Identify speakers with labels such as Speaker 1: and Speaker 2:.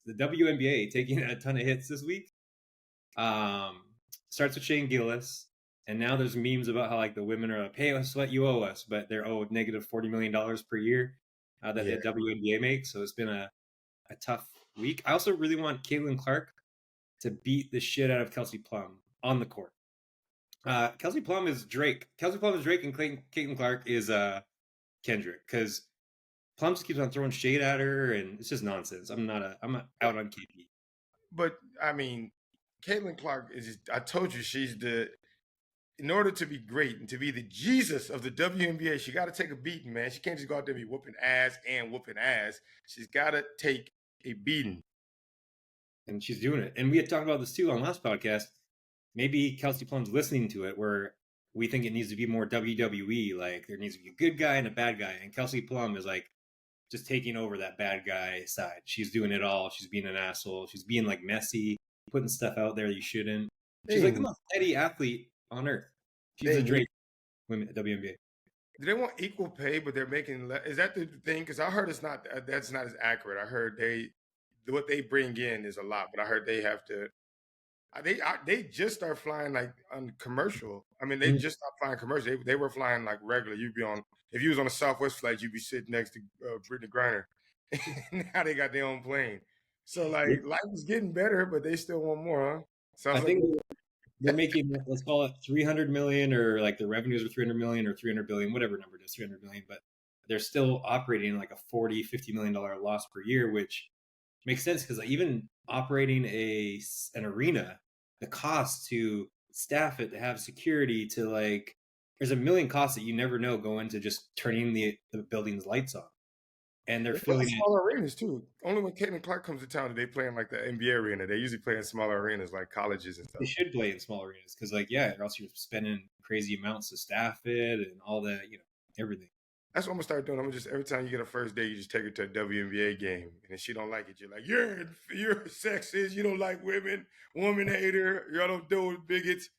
Speaker 1: the WNBA taking a ton of hits this week. Starts with Shane Gillis, and now there's memes about how like the women are like, "Pay us what you owe us," but they're owed negative $40 million per year that the WNBA makes. So it's been a tough week. I also really want Caitlin Clark to beat the shit out of Kelsey Plum on the court. Kelsey Plum is Drake. Kelsey Plum is Drake, and Caitlin Clark is Kendrick, because Plum just keeps on throwing shade at her, and it's just nonsense. I'm not out on KP.
Speaker 2: But I mean, Caitlin Clark is just, I told you, in order to be great and to be the Jesus of the WNBA, she got to take a beating, man. She can't just go out there and be whooping ass. She's got to take a beating.
Speaker 1: And she's doing it. And we had talked about this too on last podcast. Maybe Kelsey Plum's listening to it, where we think it needs to be more WWE. Like there needs to be a good guy and a bad guy. And Kelsey Plum is like just taking over that bad guy side. She's doing it all. She's being an asshole. She's being like messy, putting stuff out there that you shouldn't. She's like the most petty athlete on earth. She's a Drake women at WNBA.
Speaker 2: Do they want equal pay, but they're making is that the thing? Because I heard that's not as accurate. I heard what they bring in is a lot, but I heard they have to. They just start flying like on commercial. I mean, they just stopped flying commercial. They were flying like regular. You'd be on, if you was on a Southwest flight, you'd be sitting next to Brittany Griner. Now they got their own plane. So like life is getting better, but they still want more, huh?
Speaker 1: I think they're making, let's call it 300 million, or like the revenues are 300 million or 300 billion, whatever number it is, 300 million, but they're still operating like a $40-50 million loss per year, which makes sense because even operating an arena, the cost to staff it, to have security, to like, there's a million costs that you never know go into just turning the building's lights on. And they're filling
Speaker 2: smaller arenas too. Only when Caitlin Clark comes to town do they play in like the NBA arena. They usually play in smaller arenas like colleges and stuff.
Speaker 1: They should play in small arenas because, like, or else you're spending crazy amounts to staff it and all that, everything.
Speaker 2: That's what I'm gonna start doing. I'm gonna just, every time you get a first date, you just take her to a WNBA game, and if she don't like it, you're like, you're sexist. You don't like women, woman hater. Y'all don't deal with bigots.